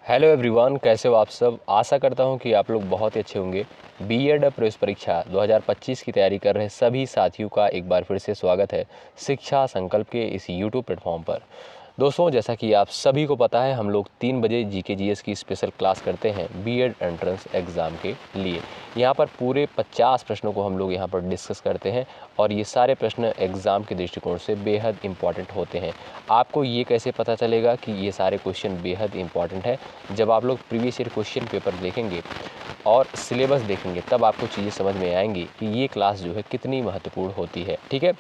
Hello everyone, कैसे हो आप सब। आशा करता हूं कि आप लोग बहुत ही अच्छे होंगे। बीएड प्रवेश परीक्षा 2025 की तैयारी कर रहे सभी साथियों का एक बार फिर से स्वागत है शिक्षा संकल्प के इस यूट्यूब प्लेटफॉर्म पर। दोस्तों, जैसा कि आप सभी को पता है, हम लोग 3 बजे जीके जीएस की स्पेशल क्लास करते हैं बीएड एंट्रेंस एग्ज़ाम के लिए। यहाँ पर पूरे 50 प्रश्नों को हम लोग यहाँ पर डिस्कस करते हैं और ये सारे प्रश्न एग्ज़ाम के दृष्टिकोण से बेहद इंपॉर्टेंट होते हैं। आपको ये कैसे पता चलेगा कि ये सारे क्वेश्चन बेहद इंपॉर्टेंट है? जब आप लोग प्रीवियस ईयर क्वेश्चन पेपर देखेंगे और सिलेबस देखेंगे, तब आपको चीज़ें समझ में आएंगी कि ये क्लास जो है कितनी महत्वपूर्ण होती है। ठीक है,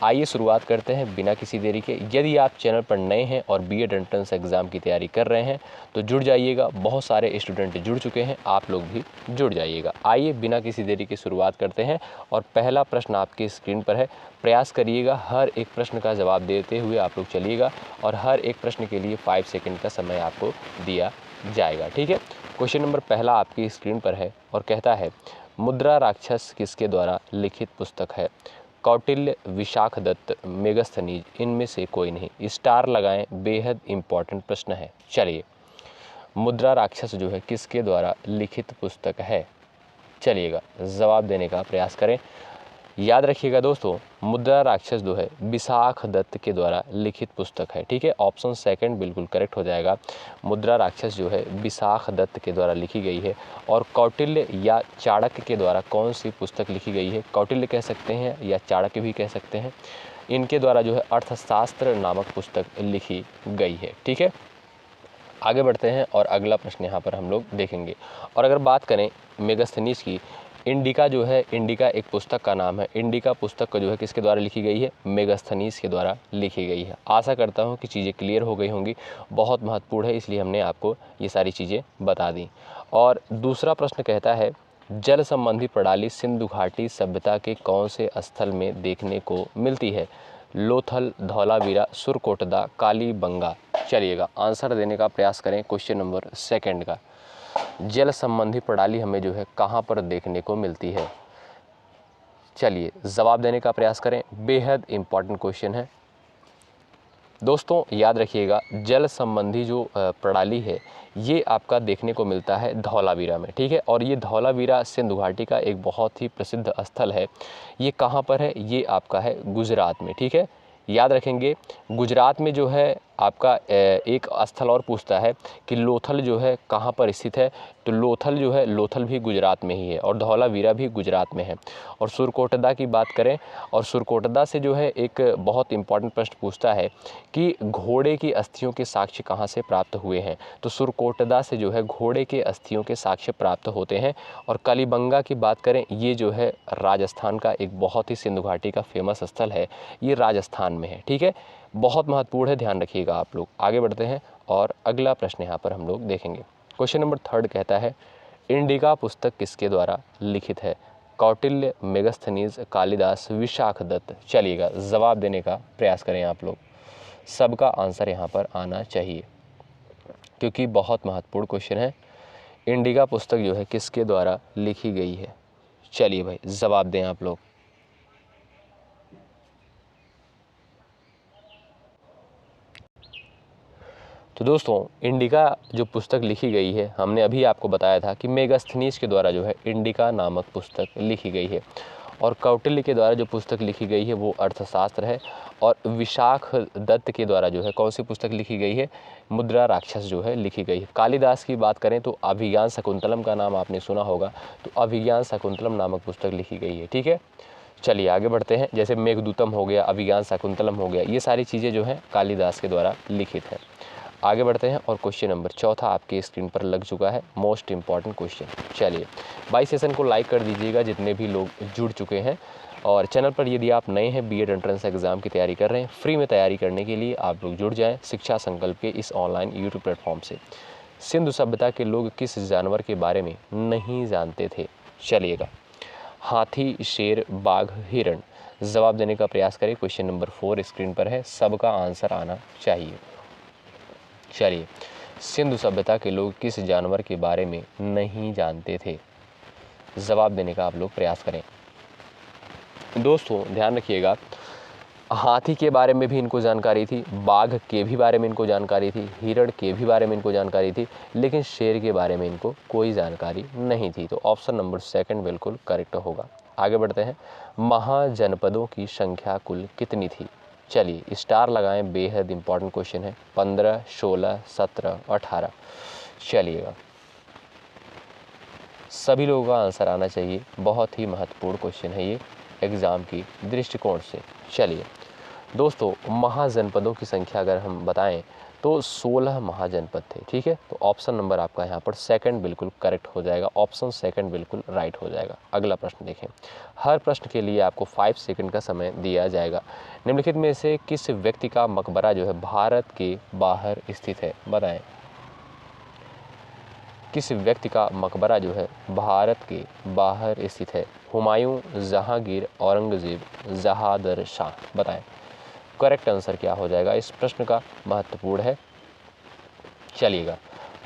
आइए शुरुआत करते हैं बिना किसी देरी के। यदि आप चैनल पर नए हैं और बीएड एंट्रेंस एग्ज़ाम की तैयारी कर रहे हैं तो जुड़ जाइएगा। बहुत सारे स्टूडेंट जुड़ चुके हैं, आप लोग भी जुड़ जाइएगा। आइए बिना किसी देरी के शुरुआत करते हैं और पहला प्रश्न आपकी स्क्रीन पर है। प्रयास करिएगा हर एक प्रश्न का जवाब देते हुए आप लोग चलिएगा और हर एक प्रश्न के लिए 5 सेकंड का समय आपको दिया जाएगा। ठीक है, क्वेश्चन नंबर पहला आपकी स्क्रीन पर है और कहता है, मुद्रा राक्षस किसके द्वारा लिखित पुस्तक है? कौटिल्य, विशाखदत्त, मेगस्थनीज, इनमें से कोई नहीं। स्टार लगाएं, बेहद इंपॉर्टेंट प्रश्न है। चलिए, मुद्रा राक्षस जो है किसके द्वारा लिखित पुस्तक है? चलिएगा जवाब देने का प्रयास करें। याद रखिएगा दोस्तों, मुद्रा राक्षस जो है विशाखदत्त के द्वारा लिखित पुस्तक है। ठीक है, ऑप्शन सेकंड बिल्कुल करेक्ट हो जाएगा। मुद्रा राक्षस जो है विशाखदत्त के द्वारा लिखी गई है। और कौटिल्य या चाणक्य के द्वारा कौन सी पुस्तक लिखी गई है? कौटिल्य कह सकते हैं या चाणक्य भी कह सकते हैं। इनके द्वारा जो है अर्थशास्त्र नामक पुस्तक लिखी गई है। ठीक है, आगे बढ़ते हैं और अगला प्रश्न यहाँ पर हम लोग देखेंगे। और अगर बात करें मेगस्थनीज की, इंडिका जो है, इंडिका एक पुस्तक का नाम है। इंडिका पुस्तक जो है किसके द्वारा लिखी गई है? मेगस्थनीज के द्वारा लिखी गई है। आशा करता हूँ कि चीज़ें क्लियर हो गई होंगी। बहुत महत्वपूर्ण है, इसलिए हमने आपको ये सारी चीज़ें बता दी। और दूसरा प्रश्न कहता है, जल संबंधी प्रणाली सिंधु घाटी सभ्यता के कौन से स्थल में देखने को मिलती है? लोथल, धौलावीरा, सुरकोटदा, कालीबंगा। चलिएगा आंसर देने का प्रयास करें क्वेश्चन नंबर सेकंड का। जल संबंधी प्रणाली हमें जो है कहाँ पर देखने को मिलती है? चलिए जवाब देने का प्रयास करें। बेहद इंपॉर्टेंट क्वेश्चन है दोस्तों, याद रखिएगा। जल संबंधी जो प्रणाली है ये आपका देखने को मिलता है धौलावीरा में। ठीक है, और ये धौलावीरा सिंधु घाटी का एक बहुत ही प्रसिद्ध स्थल है। ये कहाँ पर है? ये आपका है गुजरात में। ठीक है, याद रखेंगे। गुजरात में जो है आपका एक स्थल और पूछता है कि लोथल जो है कहाँ पर स्थित है, तो लोथल जो है, लोथल भी गुजरात में ही है और धौलावीरा भी गुजरात में है। और सुरकोटदा की बात करें, और सुरकोटदा से जो है एक बहुत इंपॉर्टेंट प्रश्न पूछता है कि घोड़े की अस्थियों के साक्ष्य कहाँ से प्राप्त हुए हैं? तो सुरकोटदा से जो है घोड़े के अस्थियों के साक्ष्य प्राप्त होते हैं। और कालीबंगा की बात करें, ये जो है राजस्थान का एक बहुत ही सिंधु घाटी का फेमस स्थल है, ये राजस्थान में है। ठीक है, बहुत महत्वपूर्ण है, ध्यान रखिएगा आप लोग। आगे बढ़ते हैं और अगला प्रश्न यहाँ पर हम लोग देखेंगे। क्वेश्चन नंबर थर्ड कहता है, इंडिका पुस्तक किसके द्वारा लिखित है? कौटिल्य, मेगस्थनीज, कालिदास, विशाखदत्त। चलिएगा जवाब देने का प्रयास करें आप लोग। सबका आंसर यहाँ पर आना चाहिए क्योंकि बहुत महत्वपूर्ण क्वेश्चन है। इंडिका पुस्तक जो है किसके द्वारा लिखी गई है? चलिए भाई जवाब दें आप लोग। तो दोस्तों, इंडिका जो पुस्तक लिखी गई है, हमने अभी आपको बताया था कि मेगस्थनीज के द्वारा जो है इंडिका नामक पुस्तक लिखी गई है। और कौटिल्य के द्वारा जो पुस्तक लिखी गई है वो अर्थशास्त्र है। और विशाखदत्त के द्वारा जो है कौन सी पुस्तक लिखी गई है? मुद्रा राक्षस जो है लिखी गई है। कालिदास की बात करें तो अभिज्ञान शकुंतलम का नाम आपने सुना होगा, तो अभिज्ञान शकुंतलम नामक पुस्तक लिखी गई है। ठीक है, चलिए आगे बढ़ते हैं। जैसे मेघदूतम हो गया, अभिज्ञान शकुंतलम हो गया, ये सारी चीज़ें जो हैं कालिदास के द्वारा लिखित हैं। आगे बढ़ते हैं और क्वेश्चन नंबर चौथा आपकी स्क्रीन पर लग चुका है, मोस्ट इंपॉर्टेंट क्वेश्चन। चलिए भाई, सेशन को लाइक कर दीजिएगा जितने भी लोग जुड़ चुके हैं। और चैनल पर यदि आप नए हैं, बीएड एंट्रेंस एग्जाम की तैयारी कर रहे हैं, फ्री में तैयारी करने के लिए आप लोग जुड़ जाएं शिक्षा संकल्प के इस ऑनलाइन यूट्यूब प्लेटफॉर्म से। सिंधु सभ्यता के लोग किस जानवर के बारे में नहीं जानते थे? चलिएगा, हाथी, शेर, बाघ, हिरण। जवाब देने का प्रयास करें। क्वेश्चन नंबर 4 स्क्रीन पर है, सबका आंसर आना चाहिए। चलिए, सिंधु सभ्यता के लोग किस जानवर के बारे में नहीं जानते थे? जवाब देने का आप लोग प्रयास करें। दोस्तों ध्यान रखिएगा, हाथी के बारे में भी इनको जानकारी थी, बाघ के भी बारे में इनको जानकारी थी, हिरण के भी बारे में इनको जानकारी थी, लेकिन शेर के बारे में इनको कोई जानकारी नहीं थी। तो ऑप्शन नंबर सेकंड बिल्कुल करेक्ट होगा। आगे बढ़ते हैं, महाजनपदों की संख्या कुल कितनी थी? चलिए स्टार लगाएं, बेहद इंपॉर्टेंट क्वेश्चन है। 15, 16, 17, 18। चलिएगा, सभी लोगों का आंसर आना चाहिए, बहुत ही महत्वपूर्ण क्वेश्चन है ये एग्ज़ाम की दृष्टिकोण से। चलिए दोस्तों, महाजनपदों की संख्या अगर हम बताएं तो 16 महाजनपद थे। ठीक है, तो ऑप्शन नंबर आपका यहाँ पर सेकंड बिल्कुल करेक्ट हो जाएगा, ऑप्शन सेकंड बिल्कुल राइट हो जाएगा। अगला प्रश्न देखें, हर प्रश्न के लिए आपको 5 सेकंड का समय दिया जाएगा। निम्नलिखित में से किस व्यक्ति का मकबरा जो है भारत के बाहर स्थित है? बताएं, किस व्यक्ति का मकबरा जो है भारत के बाहर स्थित है? हुमायूं, जहांगीर, औरंगजेब, जहादर शाह। बताएं करेक्ट आंसर क्या हो जाएगा इस प्रश्न का, महत्वपूर्ण है। चलिएगा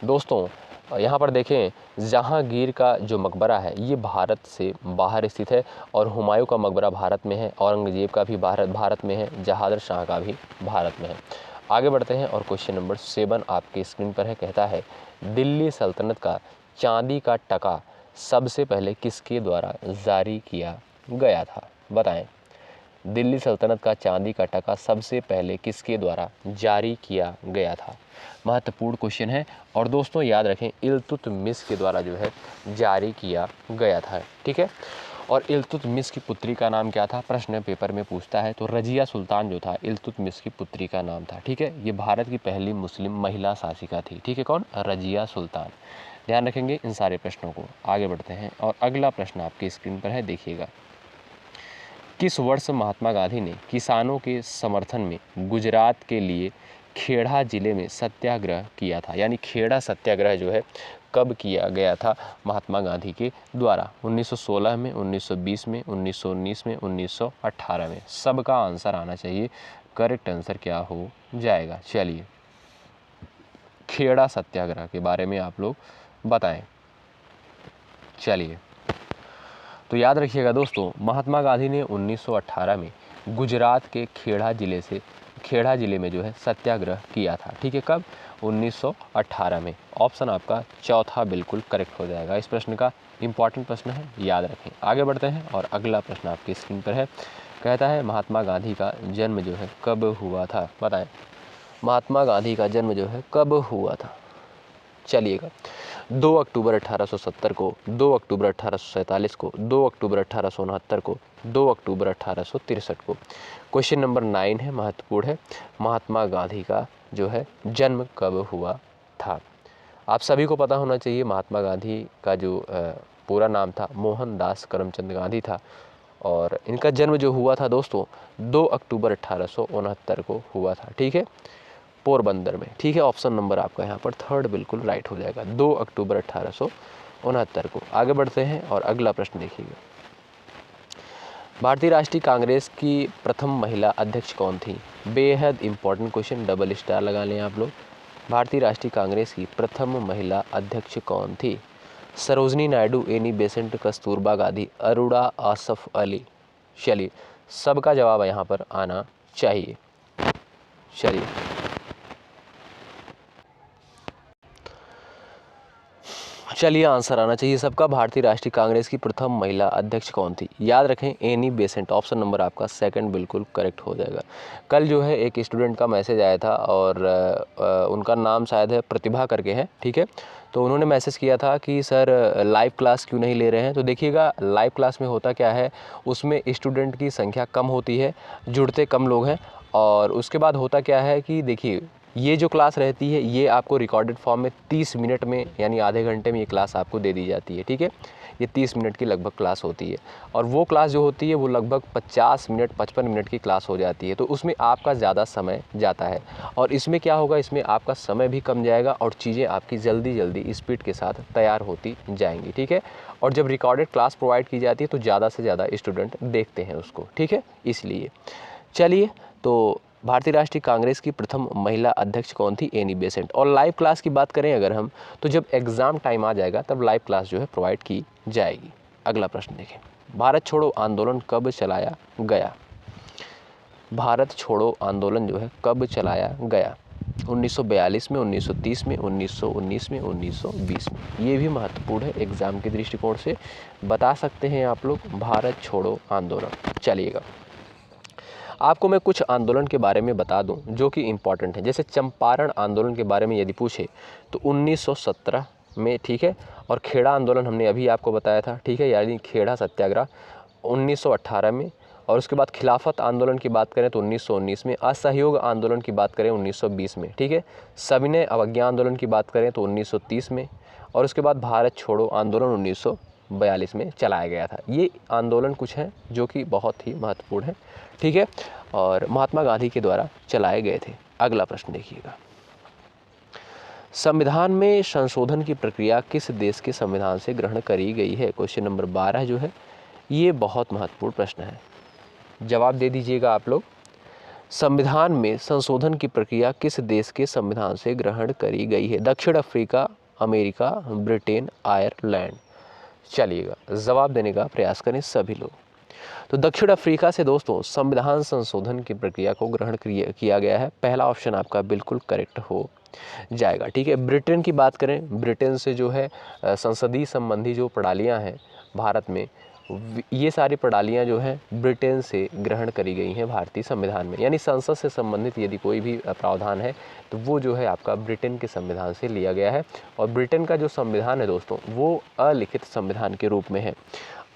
दोस्तों, यहाँ पर देखें, जहांगीर का जो मकबरा है ये भारत से बाहर स्थित है, और हुमायूं का मकबरा भारत में है, औरंगजेब का भी भारत में है, जहादर शाह का भी भारत में है। आगे बढ़ते हैं और क्वेश्चन नंबर 7 आपके स्क्रीन पर है। कहता है, दिल्ली सल्तनत का चांदी का टका सबसे पहले किसके द्वारा जारी किया गया था? बताएं, दिल्ली सल्तनत का चांदी का टका सबसे पहले किसके द्वारा जारी किया गया था? महत्वपूर्ण क्वेश्चन है, और दोस्तों याद रखें, इल्तुतमिश के द्वारा जो है जारी किया गया था। ठीक है, और इल्तुतमिश की पुत्री का नाम क्या था? प्रश्न पेपर में पूछता है। तो रजिया सुल्तान जो था इल्तुतमिश की पुत्री का नाम था। ठीक है, ये भारत की पहली मुस्लिम महिला शासिका थी। ठीक है, कौन? रजिया सुल्तान। ध्यान रखेंगे इन सारे प्रश्नों को। आगे बढ़ते हैं और अगला प्रश्न आपकी स्क्रीन पर है, देखिएगा। किस वर्ष महात्मा गांधी ने किसानों के समर्थन में गुजरात के लिए खेड़ा जिले में सत्याग्रह किया था? यानी खेड़ा सत्याग्रह जो है कब किया गया था महात्मा गांधी के द्वारा? 1916 में, 1920 में, 1919 में, 1918 में। सबका आंसर आना चाहिए, करेक्ट आंसर क्या हो जाएगा? चलिए, खेड़ा सत्याग्रह के बारे में आप लोग बताएं। चलिए, तो याद रखिएगा दोस्तों, महात्मा गांधी ने 1918 में गुजरात के खेड़ा जिले में जो है सत्याग्रह किया था। ठीक है, कब? 1918 में। ऑप्शन आपका चौथा बिल्कुल करेक्ट हो जाएगा। इस प्रश्न का इंपॉर्टेंट प्रश्न है, याद रखें। आगे बढ़ते हैं और अगला प्रश्न आपकी स्क्रीन पर है। कहता है, महात्मा गांधी का जन्म जो है कब हुआ था? बताएं, महात्मा गांधी का जन्म जो है कब हुआ था? चलिएगा, 2 अक्टूबर 1870 को, 2 अक्टूबर 1847 को, 2 अक्टूबर 1869 को, 2 अक्टूबर 1863 को। क्वेश्चन नंबर 9 है, महत्वपूर्ण है। महात्मा गांधी का जो है जन्म कब हुआ था? आप सभी को पता होना चाहिए, महात्मा गांधी का जो पूरा नाम था मोहनदास करमचंद गांधी था, और इनका जन्म जो हुआ था दोस्तों 2 अक्टूबर 1869 को हुआ था। ठीक है, पोरबंदर में। ठीक है, ऑप्शन नंबर आपका यहाँ पर थर्ड बिल्कुल राइट हो जाएगा, 2 अक्टूबर 1869 को। आगे बढ़ते हैं और अगला प्रश्न देखिएगा। भारतीय राष्ट्रीय कांग्रेस की प्रथम महिला अध्यक्ष कौन थी? बेहद इंपॉर्टेंट क्वेश्चन, डबल स्टार लगा लें आप लोग। भारतीय राष्ट्रीय कांग्रेस की प्रथम महिला अध्यक्ष कौन थी? Sarojini Naidu, Annie Besant, Kasturba Gandhi, Aruna Asaf Ali. चलिए, सबका जवाब यहाँ पर आना चाहिए। चलिए, आंसर आना चाहिए सबका। भारतीय राष्ट्रीय कांग्रेस की प्रथम महिला अध्यक्ष कौन थी? याद रखें, एनी बेसेंट। ऑप्शन नंबर आपका सेकंड बिल्कुल करेक्ट हो जाएगा। कल जो है एक स्टूडेंट का मैसेज आया था, और उनका नाम शायद है प्रतिभा करके है। ठीक है, तो उन्होंने मैसेज किया था कि सर लाइव क्लास क्यों नहीं ले रहे हैं? तो देखिएगा, लाइव क्लास में होता क्या है, उसमें स्टूडेंट की संख्या कम होती है, जुड़ते कम लोग हैं, और उसके बाद होता क्या है कि देखिए, ये जो क्लास रहती है ये आपको रिकॉर्डेड फॉर्म में 30 मिनट में, यानी आधे घंटे में ये क्लास आपको दे दी जाती है। ठीक है, ये 30 मिनट की लगभग क्लास होती है, और वो क्लास जो होती है वो लगभग 50 मिनट 55 मिनट की क्लास हो जाती है। तो उसमें आपका ज़्यादा समय जाता है, और इसमें क्या होगा, इसमें आपका समय भी कम जाएगा, और चीज़ें आपकी जल्दी जल्दी स्पीड के साथ तैयार होती जाएंगी। ठीक है, और जब रिकॉर्डेड क्लास प्रोवाइड की जाती है तो ज़्यादा से ज़्यादा स्टूडेंट देखते हैं उसको। ठीक है, इसलिए चलिए, तो भारतीय राष्ट्रीय कांग्रेस की प्रथम महिला अध्यक्ष कौन थी? Annie Besant. और लाइव क्लास की बात करें अगर हम, तो जब एग्ज़ाम टाइम आ जाएगा तब लाइव क्लास जो है प्रोवाइड की जाएगी। अगला प्रश्न देखें, भारत छोड़ो आंदोलन कब चलाया गया? भारत छोड़ो आंदोलन जो है कब चलाया गया? 1942 में, 1930 में, 1919 में, 1920 में। ये भी महत्वपूर्ण है, एग्जाम के दृष्टिकोण से बता सकते हैं आप लोग, भारत छोड़ो आंदोलन। चलिएगा, आपको मैं कुछ आंदोलन के बारे में बता दूं जो कि इम्पॉर्टेंट है। जैसे चंपारण आंदोलन के बारे में यदि पूछे तो 1917 में, ठीक है। और खेड़ा आंदोलन हमने अभी आपको बताया था, ठीक है, यानी खेड़ा सत्याग्रह 1918 में। और उसके बाद खिलाफत आंदोलन की बात करें तो 1919 में। असहयोग आंदोलन की बात करें 1920 में, ठीक है। सविनय अवज्ञा आंदोलन की बात करें तो 1930 में। और उसके बाद भारत छोड़ो आंदोलन 1942 में चलाया गया था। ये आंदोलन कुछ हैं जो कि बहुत ही महत्वपूर्ण है, ठीक है, और महात्मा गांधी के द्वारा चलाए गए थे। अगला प्रश्न देखिएगा, संविधान में संशोधन की प्रक्रिया किस देश के संविधान से ग्रहण करी गई है? क्वेश्चन नंबर 12 जो है ये बहुत महत्वपूर्ण प्रश्न है, जवाब दे दीजिएगा आप लोग। संविधान में संशोधन की प्रक्रिया किस देश के संविधान से ग्रहण करी गई है? दक्षिण अफ्रीका, अमेरिका, ब्रिटेन, आयरलैंड। चलिएगा, जवाब देने का प्रयास करें सभी लोग। तो दक्षिण अफ्रीका से दोस्तों संविधान संशोधन की प्रक्रिया को ग्रहण किया गया है। पहला ऑप्शन आपका बिल्कुल करेक्ट हो जाएगा, ठीक है। ब्रिटेन की बात करें, ब्रिटेन से जो है संसदीय संबंधी जो प्रणालियां हैं भारत में, ये सारी प्रणालियां जो हैं ब्रिटेन से ग्रहण करी गई हैं भारतीय संविधान में। यानी संसद से संबंधित यदि कोई भी प्रावधान है तो वो जो है आपका ब्रिटेन के संविधान से लिया गया है। और ब्रिटेन का जो संविधान है दोस्तों वो अलिखित संविधान के रूप में है।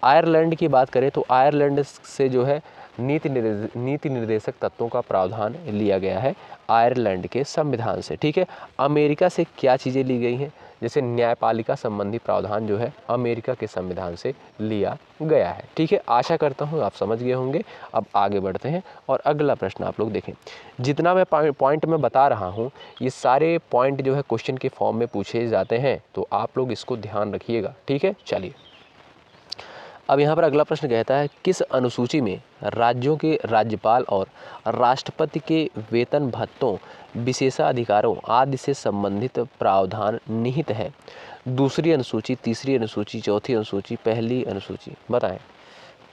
आयरलैंड की बात करें तो आयरलैंड से जो है नीति निर्देशक तत्वों का प्रावधान लिया गया है आयरलैंड के संविधान से, ठीक है। अमेरिका से क्या चीज़ें ली गई हैं? जैसे न्यायपालिका संबंधी प्रावधान जो है अमेरिका के संविधान से लिया गया है, ठीक है। आशा करता हूँ आप समझ गए होंगे। अब आगे बढ़ते हैं और अगला प्रश्न आप लोग देखें। जितना मैं पॉइंट में बता रहा हूँ ये सारे पॉइंट जो है क्वेश्चन के फॉर्म में पूछे जाते हैं, तो आप लोग इसको ध्यान रखिएगा, ठीक है। चलिए, अब यहाँ पर अगला प्रश्न कहता है किस अनुसूची में राज्यों के राज्यपाल और राष्ट्रपति के वेतन भत्तों, विशेषाधिकारों आदि से संबंधित प्रावधान निहित है? दूसरी अनुसूची, तीसरी अनुसूची, चौथी अनुसूची, पहली अनुसूची, बताएं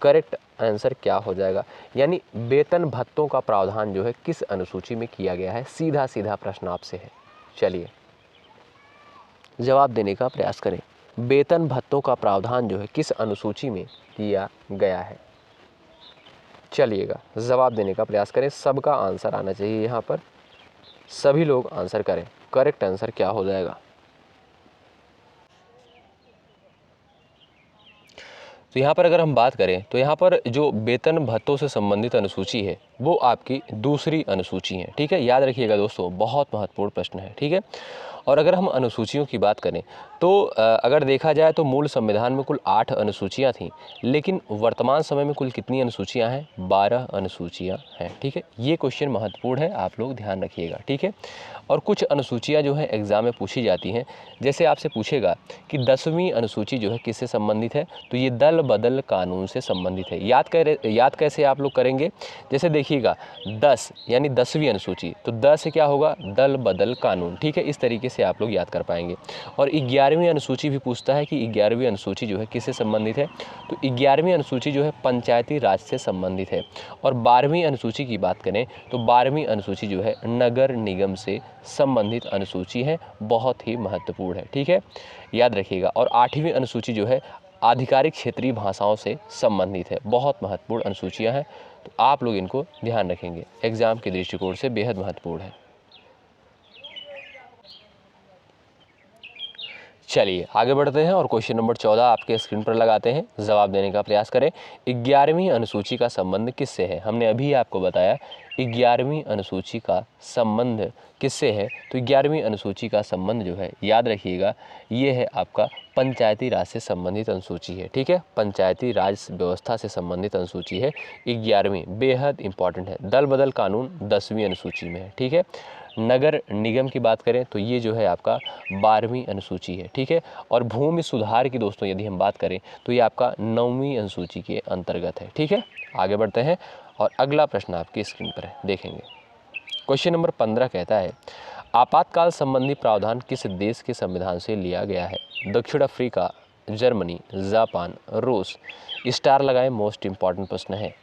करेक्ट आंसर क्या हो जाएगा। यानी वेतन भत्तों का प्रावधान जो है किस अनुसूची में किया गया है? सीधा सीधा प्रश्न आपसे है। चलिए, जवाब देने का प्रयास करें। वेतन भत्तों का प्रावधान जो है किस अनुसूची में किया गया है? चलिएगा, जवाब देने का प्रयास करें। सबका आंसर आना चाहिए यहाँ पर, सभी लोग आंसर करें। करेक्ट आंसर क्या हो जाएगा? तो यहाँ पर अगर हम बात करें तो यहाँ पर जो वेतन भत्तों से संबंधित अनुसूची है वो आपकी दूसरी अनुसूची है, ठीक है। याद रखिएगा दोस्तों, बहुत महत्वपूर्ण प्रश्न है, ठीक है। और अगर हम अनुसूचियों की बात करें तो अगर देखा जाए तो मूल संविधान में कुल 8 अनुसूचियाँ थीं, लेकिन वर्तमान समय में कुल कितनी अनुसूचियाँ हैं? 12 अनुसूचियाँ हैं, ठीक है। ये क्वेश्चन महत्वपूर्ण है, आप लोग ध्यान रखिएगा, ठीक है। और कुछ अनुसूचियाँ जो हैं एग्ज़ाम में पूछी जाती हैं। जैसे आपसे पूछेगा कि 10वीं अनुसूची जो है किससे संबंधित है, तो ये दल बदल कानून से संबंधित है। याद कैसे आप लोग करेंगे? जैसे देखिएगा 10 यानी 10वीं अनुसूची, तो 10 से क्या होगा? दल बदल कानून, ठीक है। इस तरीके से आप लोग याद कर पाएंगे। और 11वीं अनुसूची भी पूछता है कि 11वीं अनुसूची जो है किससे संबंधित है, तो 11वीं अनुसूची जो है पंचायती राज से संबंधित है। और 12वीं अनुसूची की बात करें तो 12वीं अनुसूची जो है नगर निगम से संबंधित अनुसूची है, बहुत ही महत्वपूर्ण है, ठीक है, याद रखिएगा। और 8वीं अनुसूची जो है आधिकारिक क्षेत्रीय भाषाओं से संबंधित है, बहुत महत्वपूर्ण अनुसूचियां हैं, तो आप लोग इनको ध्यान रखेंगे, एग्जाम के दृष्टिकोण से बेहद महत्वपूर्ण है। चलिए आगे बढ़ते हैं और क्वेश्चन नंबर 14 आपके स्क्रीन पर लगाते हैं, जवाब देने का प्रयास करें। 11वीं अनुसूची का संबंध किससे है? हमने अभी आपको बताया 11वीं अनुसूची का संबंध किससे है, तो 11वीं अनुसूची का संबंध जो है याद रखिएगा ये है आपका पंचायती राज से संबंधित अनुसूची है, ठीक है। पंचायती राज व्यवस्था से संबंधित अनुसूची है 11वीं, बेहद इंपॉर्टेंट है। दल बदल कानून 10वीं अनुसूची में है, ठीक है। नगर निगम की बात करें तो ये जो है आपका 12वीं अनुसूची है, ठीक है। और भूमि सुधार की दोस्तों यदि हम बात करें तो ये आपका 9वीं अनुसूची के अंतर्गत है, ठीक है। आगे बढ़ते हैं और अगला प्रश्न आपकी स्क्रीन पर है, देखेंगे। क्वेश्चन नंबर 15 कहता है आपातकाल संबंधी प्रावधान किस देश के संविधान से लिया गया है? दक्षिण अफ्रीका, जर्मनी, जापान, रूस। स्टार लगाएं, मोस्ट इंपॉर्टेंट प्रश्न है।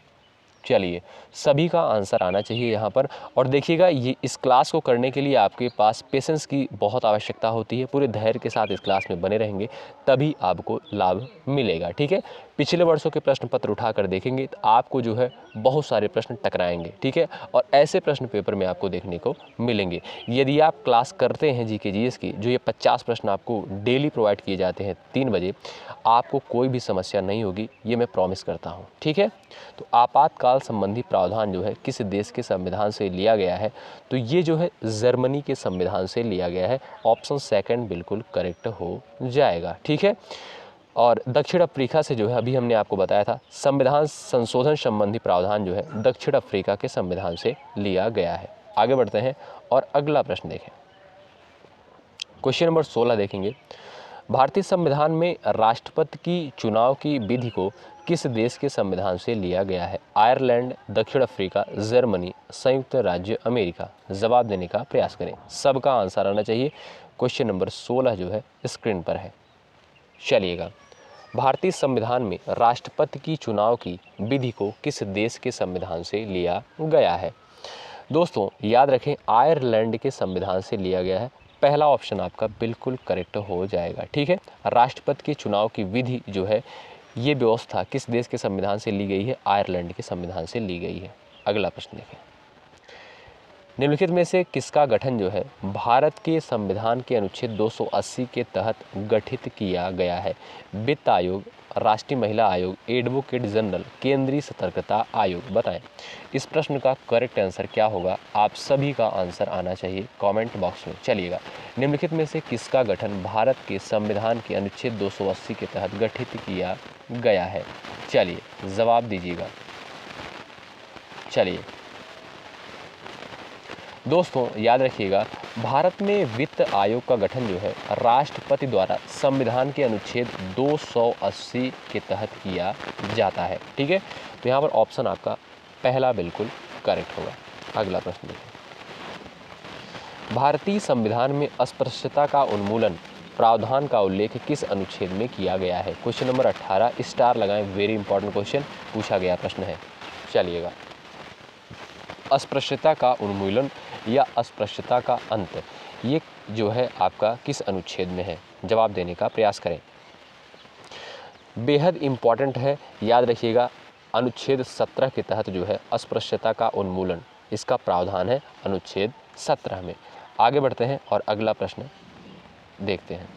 चलिए, सभी का आंसर आना चाहिए यहाँ पर। और देखिएगा, ये इस क्लास को करने के लिए आपके पास पेशेंस की बहुत आवश्यकता होती है। पूरे धैर्य के साथ इस क्लास में बने रहेंगे तभी आपको लाभ मिलेगा, ठीक है। पिछले वर्षों के प्रश्न पत्र उठा कर देखेंगे तो आपको जो है बहुत सारे प्रश्न टकराएंगे, ठीक है। और ऐसे प्रश्न पेपर में आपको देखने को मिलेंगे। यदि आप क्लास करते हैं जीके जीएस की, जो ये 50 प्रश्न आपको डेली प्रोवाइड किए जाते हैं 3 बजे, आपको कोई भी समस्या नहीं होगी, ये मैं प्रॉमिस करता हूँ, ठीक है। तो आपातकाल संबंधी प्रावधान जो है किस देश के संविधान से लिया गया है, तो ये जो है जर्मनी के संविधान से लिया गया है। ऑप्शन सेकंड बिल्कुल करेक्ट हो जाएगा, ठीक है। और दक्षिण अफ्रीका से जो है, अभी हमने आपको बताया था, संविधान संशोधन संबंधी प्रावधान जो है दक्षिण अफ्रीका के संविधान से लिया गया है। आगे बढ़ते हैं और अगला प्रश्न देखें। क्वेश्चन नंबर 16 देखेंगे। भारतीय संविधान में राष्ट्रपति की चुनाव की विधि को किस देश के संविधान से लिया गया है? आयरलैंड, दक्षिण अफ्रीका, जर्मनी, संयुक्त राज्य अमेरिका। जवाब देने का प्रयास करें, सबका आंसर आना चाहिए। क्वेश्चन नंबर 16 जो है स्क्रीन पर है। चलिएगा, भारतीय संविधान में राष्ट्रपति की चुनाव की विधि को किस देश के संविधान से लिया गया है? दोस्तों याद रखें, आयरलैंड के संविधान से लिया गया है। पहला ऑप्शन आपका बिल्कुल करेक्ट हो जाएगा, ठीक है। राष्ट्रपति के चुनाव की विधि जो है, ये व्यवस्था किस देश के संविधान से ली गई है? आयरलैंड के संविधान से ली गई है। अगला प्रश्न देखें। निम्नलिखित में से किसका गठन जो है भारत के संविधान के अनुच्छेद 280 के तहत गठित किया गया है? वित्त आयोग, राष्ट्रीय महिला आयोग, एडवोकेट जनरल, केंद्रीय सतर्कता आयोग। बताएं इस प्रश्न का करेक्ट आंसर क्या होगा? आप सभी का आंसर आना चाहिए कमेंट बॉक्स में। चलिएगा, निम्नलिखित में से किसका गठन भारत के संविधान के अनुच्छेद 280 के तहत गठित किया गया है? चलिए जवाब दीजिएगा। चलिए दोस्तों याद रखिएगा, भारत में वित्त आयोग का गठन जो है राष्ट्रपति द्वारा संविधान के अनुच्छेद 280 के तहत किया जाता है, ठीक है। तो यहाँ पर ऑप्शन आपका पहला बिल्कुल करेक्ट होगा। अगला प्रश्न देखिए। भारतीय संविधान में अस्पृश्यता का उन्मूलन प्रावधान का उल्लेख किस अनुच्छेद में किया गया है? क्वेश्चन नंबर 18, स्टार लगाएं, वेरी इंपॉर्टेंट क्वेश्चन पूछा गया प्रश्न है। चलिएगा, अस्पृश्यता का उन्मूलन या अस्पृश्यता का अंत, ये जो है आपका किस अनुच्छेद में है? जवाब देने का प्रयास करें, बेहद इम्पॉर्टेंट है, याद रखिएगा। अनुच्छेद 17 के तहत जो है अस्पृश्यता का उन्मूलन, इसका प्रावधान है अनुच्छेद 17 में। आगे बढ़ते हैं और अगला प्रश्न देखते हैं।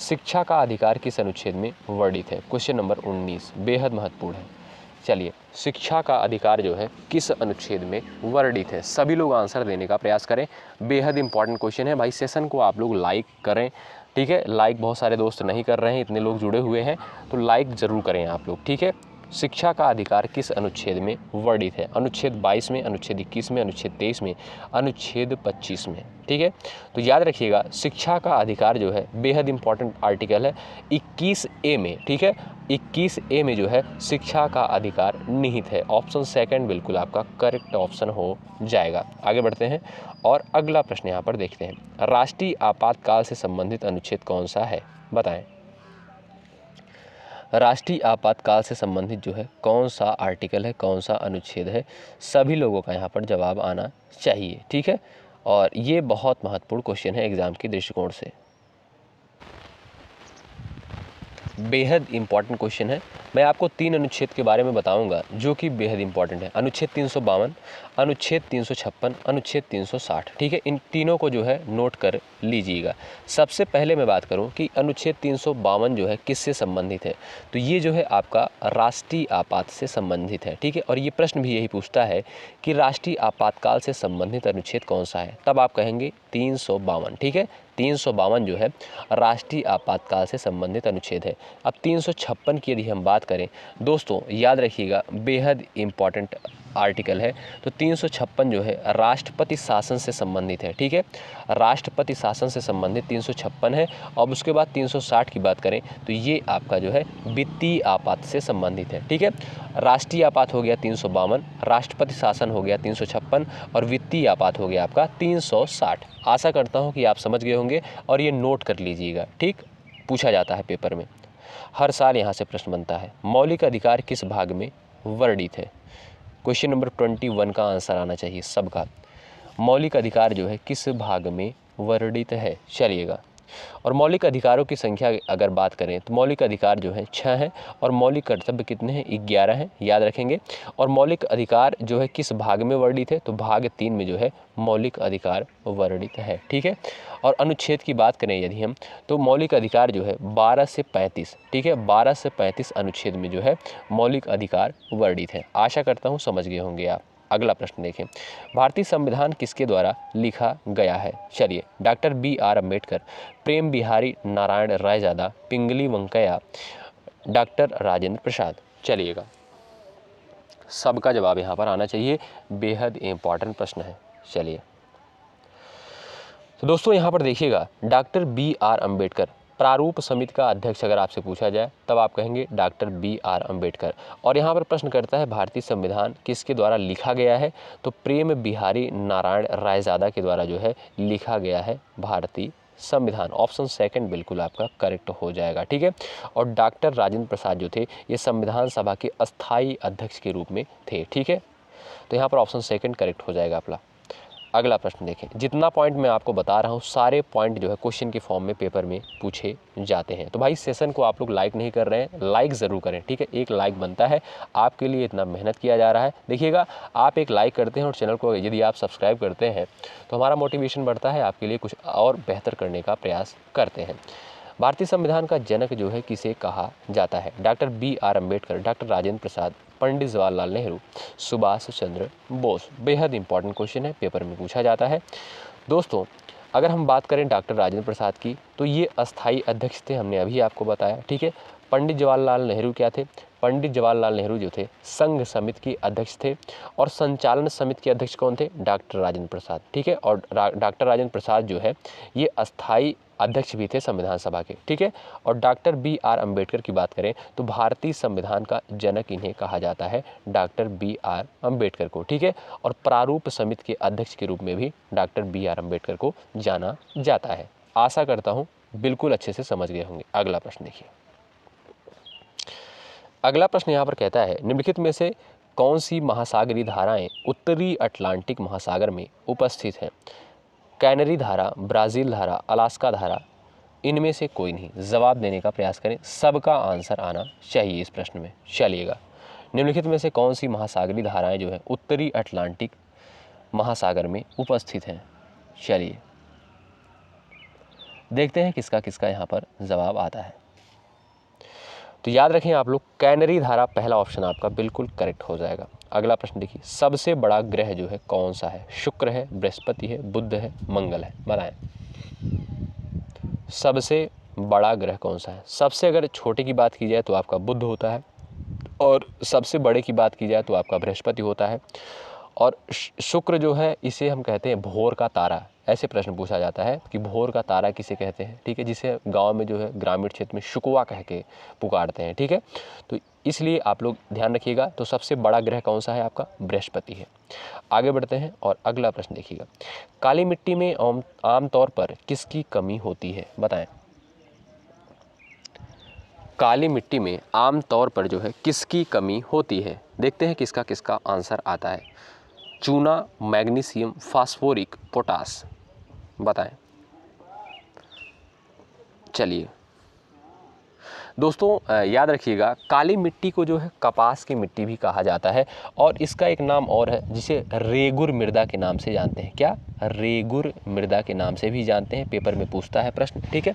शिक्षा का अधिकार किस अनुच्छेद में वर्णित है? क्वेश्चन नंबर 19 बेहद महत्वपूर्ण है। चलिए, शिक्षा का अधिकार जो है किस अनुच्छेद में वर्णित है? सभी लोग आंसर देने का प्रयास करें, बेहद इंपॉर्टेंट क्वेश्चन है भाई। सेशन को आप लोग लाइक करें, ठीक है। लाइक बहुत सारे दोस्त नहीं कर रहे हैं, इतने लोग जुड़े हुए हैं, तो लाइक ज़रूर करें आप लोग, ठीक है। शिक्षा का अधिकार किस अनुच्छेद में वर्णित है? अनुच्छेद 22 में, अनुच्छेद 21 में, अनुच्छेद 23 में, अनुच्छेद 25 में, ठीक है। तो याद रखिएगा, शिक्षा का अधिकार जो है बेहद इंपॉर्टेंट आर्टिकल है 21A में, ठीक है। 21A में जो है शिक्षा का अधिकार निहित है। ऑप्शन सेकंड बिल्कुल आपका करेक्ट ऑप्शन हो जाएगा। आगे बढ़ते हैं और अगला प्रश्न यहाँ पर देखते हैं। राष्ट्रीय आपातकाल से संबंधित अनुच्छेद कौन सा है? बताएं, राष्ट्रीय आपातकाल से संबंधित जो है कौन सा आर्टिकल है, कौन सा अनुच्छेद है? सभी लोगों का यहाँ पर जवाब आना चाहिए, ठीक है। और ये बहुत महत्वपूर्ण क्वेश्चन है एग्जाम के दृष्टिकोण से, बेहद इंपॉर्टेंट क्वेश्चन है। मैं आपको 3 अनुच्छेद के बारे में बताऊंगा जो कि बेहद इंपॉर्टेंट है। अनुच्छेद 352, अनुच्छेद 356, अनुच्छेद 360, ठीक है। इन तीनों को जो है नोट कर लीजिएगा। सबसे पहले मैं बात करूं कि अनुच्छेद 352 जो है किससे संबंधित है, तो ये जो है आपका राष्ट्रीय आपात से संबंधित है, ठीक है। और ये प्रश्न भी यही पूछता है कि राष्ट्रीय आपातकाल से संबंधित अनुच्छेद कौन सा है, तब आप कहेंगे 352, ठीक है। 352 जो है राष्ट्रीय आपातकाल से संबंधित अनुच्छेद है। अब 356 की यदि हम बात करें दोस्तों, याद रखिएगा बेहद इंपॉर्टेंट आर्टिकल है। तो 356 जो है राष्ट्रपति शासन से संबंधित है, ठीक है। राष्ट्रपति शासन से संबंधित 356 है। अब उसके बाद 360 की बात करें तो ये आपका जो है वित्तीय आपात से संबंधित है, ठीक है। राष्ट्रीय आपात हो गया 352, राष्ट्रपति शासन हो गया 356 और वित्तीय आपात हो गया आपका 360। आशा करता हूँ कि आप समझ गए होंगे और ये नोट कर लीजिएगा, ठीक। पूछा जाता है पेपर में, हर साल यहाँ से प्रश्न बनता है। मौलिक अधिकार किस भाग में वर्णित है? क्वेश्चन नंबर 21 का आंसर आना चाहिए सबका। मौलिक अधिकार जो है किस भाग में वर्णित है? चलिएगा, और मौलिक अधिकारों की संख्या अगर बात करें तो मौलिक अधिकार जो है 6 हैं और मौलिक कर्तव्य कितने हैं? 11 हैं, याद रखेंगे। और मौलिक अधिकार जो है किस भाग में वर्णित है? तो भाग 3 में जो है मौलिक अधिकार वर्णित है, ठीक है। और अनुच्छेद की बात करें यदि हम, तो मौलिक अधिकार जो है 12 से 35, ठीक है, 12 से 35 अनुच्छेद में जो है मौलिक अधिकार वर्णित है। आशा करता हूँ समझ गए होंगे आप। अगला प्रश्न देखें, भारतीय संविधान किसके द्वारा लिखा गया है? चलिए, डॉक्टर BR अम्बेडकर, प्रेम बिहारी नारायण रायजादा, पिंगली वेंकैया, डॉक्टर राजेंद्र प्रसाद। चलिएगा, सबका जवाब यहाँ पर आना चाहिए, बेहद इंपॉर्टेंट प्रश्न है। चलिए, तो दोस्तों यहाँ पर देखिएगा, डॉक्टर BR अम्बेडकर, प्रारूप समिति का अध्यक्ष अगर आपसे पूछा जाए तब आप कहेंगे डॉक्टर BR अम्बेडकर। और यहाँ पर प्रश्न करता है भारतीय संविधान किसके द्वारा लिखा गया है? तो प्रेम बिहारी नारायण रायजादा के द्वारा जो है लिखा गया है भारतीय संविधान। ऑप्शन सेकंड बिल्कुल आपका करेक्ट हो जाएगा, ठीक है। और डॉक्टर राजेंद्र प्रसाद जो थे ये संविधान सभा के अस्थायी अध्यक्ष के रूप में थे, ठीक है। तो यहाँ पर ऑप्शन सेकंड करेक्ट हो जाएगा आपका। अगला प्रश्न देखें, जितना पॉइंट मैं आपको बता रहा हूँ सारे पॉइंट जो है क्वेश्चन के फॉर्म में पेपर में पूछे जाते हैं। तो भाई सेशन को आप लोग लाइक नहीं कर रहे हैं, लाइक ज़रूर करें, ठीक है। एक लाइक बनता है, आपके लिए इतना मेहनत किया जा रहा है। देखिएगा, आप एक लाइक करते हैं और चैनल को यदि आप सब्सक्राइब करते हैं तो हमारा मोटिवेशन बढ़ता है, आपके लिए कुछ और बेहतर करने का प्रयास करते हैं। भारतीय संविधान का जनक जो है किसे कहा जाता है? Doctor BR Ambedkar, doctor Rajendra Prasad, Pandit Jawaharlal Nehru, Subhash Chandra Bose. बेहद इंपॉर्टेंट क्वेश्चन है, पेपर में पूछा जाता है। दोस्तों, अगर हम बात करें डॉक्टर राजेंद्र प्रसाद की तो ये अस्थायी अध्यक्ष थे, हमने अभी आपको बताया, ठीक है। पंडित जवाहरलाल नेहरू क्या थे? पंडित जवाहरलाल नेहरू जो थे संघ समिति के अध्यक्ष थे। और संचालन समिति के अध्यक्ष कौन थे? डॉक्टर राजेंद्र प्रसाद, ठीक है। और डॉक्टर राजेंद्र प्रसाद जो है ये अस्थायी अध्यक्ष भी थे संविधान सभा के, ठीक है। और डॉक्टर BR अम्बेडकर की बात करें तो भारतीय संविधान का जनक इन्हें कहा जाता है, डॉक्टर BR अम्बेडकर को, ठीक है। और प्रारूप समिति के अध्यक्ष के रूप में भी डॉक्टर BR अम्बेडकर को जाना जाता है। आशा करता हूँ बिल्कुल अच्छे से समझ गए होंगे। अगला प्रश्न देखिए, अगला प्रश्न यहाँ पर कहता है, निम्नलिखित में से कौन सी महासागरीय धाराएं उत्तरी अटलांटिक महासागर में उपस्थित हैं? कैनरी धारा, ब्राज़ील धारा, अलास्का धारा, इनमें से कोई नहीं। जवाब देने का प्रयास करें, सबका आंसर आना चाहिए इस प्रश्न में। चलिएगा, निम्नलिखित में से कौन सी महासागरीय धाराएं जो है उत्तरी अटलांटिक महासागर में उपस्थित हैं? चलिए देखते हैं किसका किसका यहाँ पर जवाब आता है। तो याद रखें आप लोग, कैनरी धारा पहला ऑप्शन आपका बिल्कुल करेक्ट हो जाएगा। अगला प्रश्न देखिए, सबसे बड़ा ग्रह जो है कौन सा है? शुक्र है, बृहस्पति है, बुध है, मंगल है, बताएं सबसे बड़ा ग्रह कौन सा है? सबसे अगर छोटे की बात की जाए तो आपका बुध होता है, और सबसे बड़े की बात की जाए तो आपका बृहस्पति होता है। और शुक्र जो है इसे हम कहते हैं भोर का तारा। ऐसे प्रश्न पूछा जाता है कि भोर का तारा किसे कहते हैं, ठीक है, जिसे गांव में जो है ग्रामीण क्षेत्र में शुकवा कह के पुकारते हैं, ठीक है। तो इसलिए आप लोग ध्यान रखिएगा। तो सबसे बड़ा ग्रह कौन सा है? आपका बृहस्पति है। आगे बढ़ते हैं और अगला प्रश्न देखिएगा, काली मिट्टी में आमतौर पर किसकी कमी होती है? बताएं, काली मिट्टी में आमतौर पर जो है किसकी कमी होती है? देखते हैं किसका किसका आंसर आता है। चूना, मैग्नीशियम, फास्फोरिक, पोटास, बताएं। चलिए दोस्तों, याद रखिएगा, काली मिट्टी को जो है कपास की मिट्टी भी कहा जाता है, और इसका एक नाम और है जिसे रेगुर मृदा के नाम से जानते हैं। क्या? रेगुर मृदा के नाम से भी जानते हैं, पेपर में पूछता है प्रश्न, ठीक है।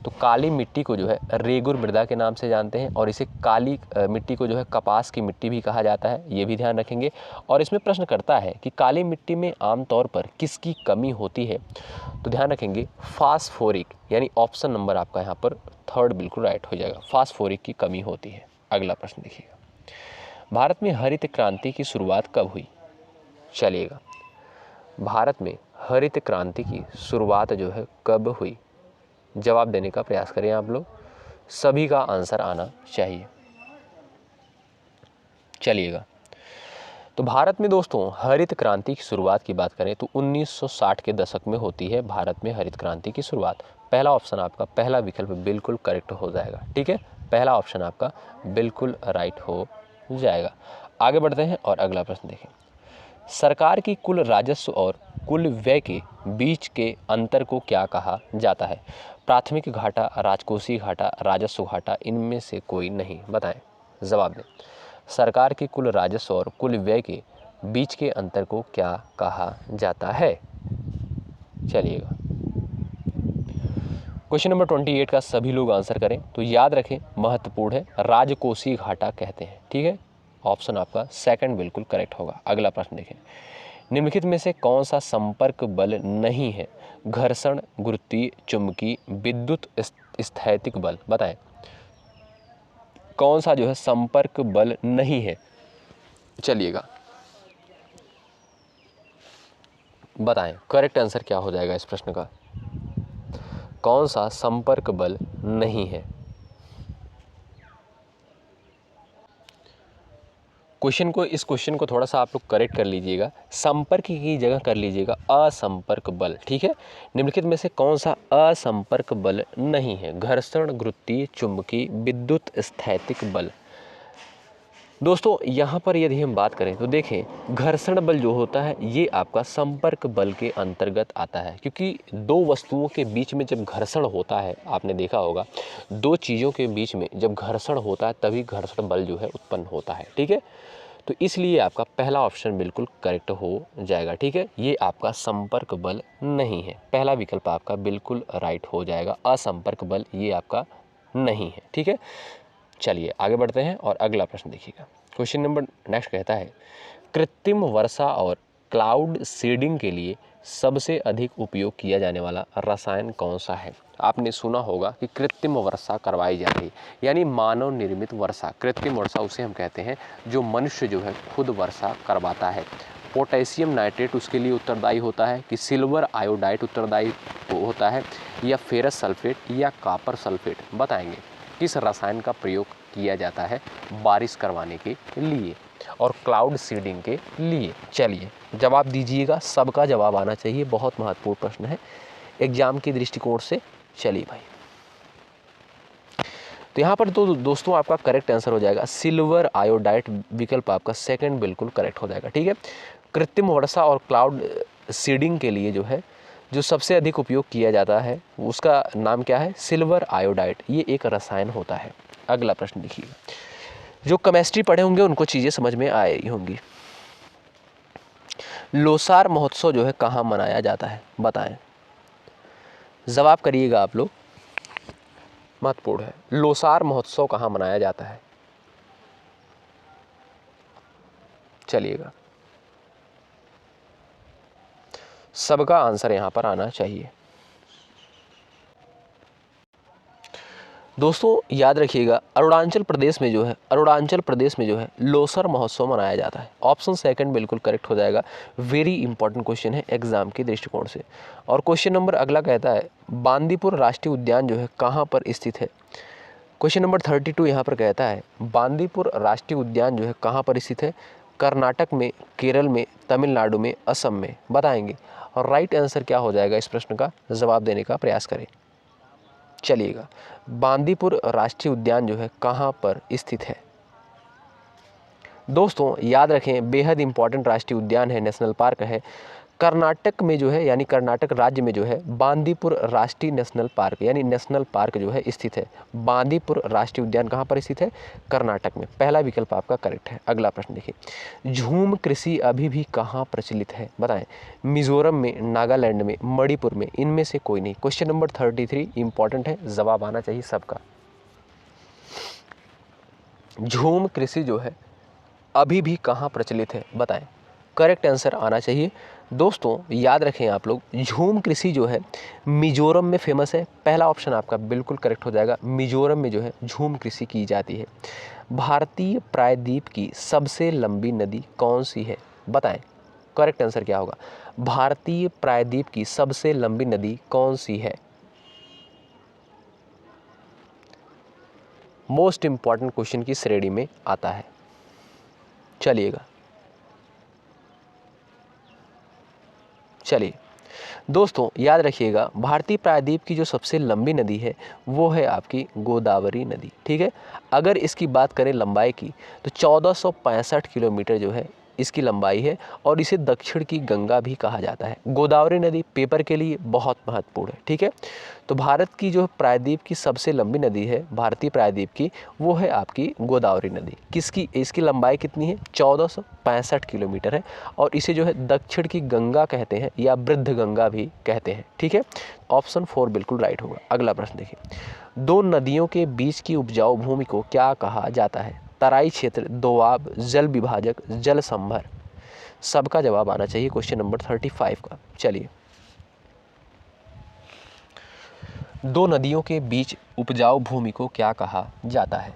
तो काली मिट्टी को जो है रेगुर मृदा के नाम से जानते हैं, और इसे काली मिट्टी को जो है कपास की मिट्टी भी कहा जाता है, ये भी ध्यान रखेंगे। और इसमें प्रश्न करता है कि काली मिट्टी में आमतौर पर किसकी कमी होती है? तो ध्यान रखेंगे, फास्फोरिक, यानी ऑप्शन नंबर आपका यहाँ पर थर्ड बिल्कुल राइट हो जाएगा, फास्फोरिक की कमी होती है। अगला प्रश्न देखिएगा, भारत में हरित क्रांति की शुरुआत कब हुई? चलिएगा, भारत में हरित क्रांति की शुरुआत जो है कब हुई? जवाब देने का प्रयास करें आप लोग, सभी का आंसर आना चाहिए। चलिएगा, तो भारत में दोस्तों हरित क्रांति की शुरुआत की बात करें तो 1960 के दशक में होती है भारत में हरित क्रांति की शुरुआत। पहला ऑप्शन आपका, पहला विकल्प बिल्कुल करेक्ट हो जाएगा, ठीक है, पहला ऑप्शन आपका बिल्कुल राइट हो जाएगा। आगे बढ़ते हैं और अगला प्रश्न देखें। सरकार की कुल राजस्व और कुल व्यय के बीच के अंतर को क्या कहा जाता है? प्राथमिक घाटा, राजकोषीय घाटा, राजस्व घाटा, इनमें से कोई नहीं। बताएं, जवाब दें। सरकार की कुल राजस्व और कुल व्यय के बीच के अंतर को क्या कहा जाता है? चलिएगा, क्वेश्चन नंबर 28 का सभी लोग आंसर करें तो याद रखें, महत्वपूर्ण है, राजकोषीय घाटा कहते हैं। ठीक है, ऑप्शन आपका सेकंड बिल्कुल करेक्ट होगा। अगला प्रश्न देखें। निम्नलिखित में से कौन सा संपर्क बल नहीं है? घर्षण, गुरुत्वीय, चुंबकीय, विद्युत स्थैतिक बल। बताएं, कौन सा जो है संपर्क बल नहीं है? चलिएगा, बताएं करेक्ट आंसर क्या हो जाएगा इस प्रश्न का। कौन सा संपर्क बल नहीं है? इस क्वेश्चन को थोड़ा सा आप लोग करेक्ट कर लीजिएगा, संपर्क की जगह कर लीजिएगा असंपर्क बल। ठीक है, निम्नलिखित में से कौन सा असंपर्क बल नहीं है? घर्षण, गुरुत्वीय, चुंबकीय, विद्युत स्थैतिक बल। दोस्तों यहाँ पर यदि हम बात करें तो देखें, घर्षण बल जो होता है ये आपका संपर्क बल के अंतर्गत आता है, क्योंकि दो वस्तुओं के बीच में जब घर्षण होता है, आपने देखा होगा दो चीज़ों के बीच में जब घर्षण होता है तभी घर्षण बल जो है उत्पन्न होता है। ठीक है, तो इसलिए आपका पहला ऑप्शन बिल्कुल करेक्ट हो जाएगा। ठीक है, ये आपका संपर्क बल नहीं है, पहला विकल्प आपका बिल्कुल राइट हो जाएगा, असंपर्क बल ये आपका नहीं है। ठीक है, चलिए आगे बढ़ते हैं और अगला प्रश्न देखिएगा। क्वेश्चन नंबर नेक्स्ट कहता है, कृत्रिम वर्षा और क्लाउड सीडिंग के लिए सबसे अधिक उपयोग किया जाने वाला रसायन कौन सा है? आपने सुना होगा कि कृत्रिम वर्षा करवाई जा रही, यानी मानव निर्मित वर्षा। कृत्रिम वर्षा उसे हम कहते हैं जो मनुष्य जो है खुद वर्षा करवाता है। पोटेशियम नाइट्रेट उसके लिए उत्तरदायी होता है, कि सिल्वर आयोडाइड उत्तरदायी होता है, या फेरस सल्फेट या कॉपर सल्फेट। बताएंगे किस रसायन का प्रयोग किया जाता है बारिश करवाने के लिए और क्लाउड सीडिंग के लिए? चलिए जवाब दीजिएगा, सबका जवाब आना चाहिए, बहुत महत्वपूर्ण प्रश्न है एग्जाम के दृष्टिकोण से। चलिए भाई, तो यहाँ पर तो दोस्तों आपका करेक्ट आंसर हो जाएगा सिल्वर आयोडाइड, विकल्प आपका सेकंड बिल्कुल करेक्ट हो जाएगा। ठीक है, कृत्रिम वर्षा और क्लाउड सीडिंग के लिए जो है जो सबसे अधिक उपयोग किया जाता है उसका नाम क्या है? सिल्वर आयोडाइड, ये एक रसायन होता है। अगला प्रश्न देखिए, जो केमिस्ट्री पढ़े होंगे उनको चीज़ें समझ में आई होंगी। लोसार महोत्सव जो है कहाँ मनाया जाता है? बताएं, जवाब करिएगा आप लोग, महत्वपूर्ण है। लोसार महोत्सव कहाँ मनाया जाता है? चलिएगा, सबका आंसर यहाँ पर आना चाहिए। दोस्तों याद रखिएगा, अरुणाचल प्रदेश में जो है लोसर महोत्सव मनाया जाता है। ऑप्शन सेकंड बिल्कुल करेक्ट हो जाएगा। वेरी इंपॉर्टेंट क्वेश्चन है एग्जाम के दृष्टिकोण से। और क्वेश्चन नंबर अगला कहता है, बांदीपुर राष्ट्रीय उद्यान जो है कहाँ पर स्थित है? क्वेश्चन नंबर 32 यहाँ पर कहता है, बांदीपुर राष्ट्रीय उद्यान जो है कहाँ पर स्थित है? कर्नाटक में, केरल में, तमिलनाडु में, असम में। बताएंगे, और राइट आंसर क्या हो जाएगा इस प्रश्न का, जवाब देने का प्रयास करें। चलिएगा, बांदीपुर राष्ट्रीय उद्यान जो है कहाँ पर स्थित है? दोस्तों याद रखें, बेहद इंपॉर्टेंट राष्ट्रीय उद्यान है, नेशनल पार्क है। कर्नाटक में जो है, यानी कर्नाटक राज्य में जो है बांदीपुर राष्ट्रीय नेशनल पार्क यानी नेशनल पार्क जो है स्थित है। बांदीपुर राष्ट्रीय उद्यान कहाँ पर स्थित है? कर्नाटक में। पहला विकल्प आपका करेक्ट है। अगला प्रश्न देखिए, झूम कृषि अभी भी कहाँ प्रचलित है? बताएं, मिजोरम में, नागालैंड में, मणिपुर में, इनमें से कोई नहीं। क्वेश्चन नंबर 33 इंपॉर्टेंट है, जवाब आना चाहिए सबका। झूम कृषि जो है अभी भी कहाँ प्रचलित है? बताएं, करेक्ट आंसर आना चाहिए। दोस्तों याद रखें आप लोग, झूम कृषि जो है मिजोरम में फेमस है। पहला ऑप्शन आपका बिल्कुल करेक्ट हो जाएगा, मिजोरम में जो है झूम कृषि की जाती है। भारतीय प्रायद्वीप की सबसे लंबी नदी कौन सी है? बताएं, करेक्ट आंसर क्या होगा? भारतीय प्रायद्वीप की सबसे लंबी नदी कौन सी है? मोस्ट इंपॉर्टेंट क्वेश्चन की श्रेणी में आता है। चलिए दोस्तों याद रखिएगा, भारतीय प्रायद्वीप की जो सबसे लंबी नदी है वो है आपकी गोदावरी नदी। ठीक है, अगर इसकी बात करें लंबाई की तो 1465 किलोमीटर जो है इसकी लंबाई है और इसे दक्षिण की गंगा भी कहा जाता है। गोदावरी नदी पेपर के लिए बहुत महत्वपूर्ण है। ठीक है, तो भारत की जो प्रायद्वीप की सबसे लंबी नदी है भारतीय प्रायद्वीप की, वो है आपकी गोदावरी नदी। किसकी, इसकी लंबाई कितनी है, 1465 किलोमीटर है और इसे जो है दक्षिण की गंगा कहते हैं या वृद्ध गंगा भी कहते हैं। ठीक है, ऑप्शन 4 बिल्कुल राइट होगा। अगला प्रश्न देखिए, दो नदियों के बीच की उपजाऊ भूमि को क्या कहा जाता है? तराई क्षेत्र, दोआब, जल विभाजक, जल संभर। सबका जवाब आना चाहिए क्वेश्चन नंबर 35 का। चलिए, दो नदियों के बीच उपजाऊ भूमि को क्या कहा जाता है?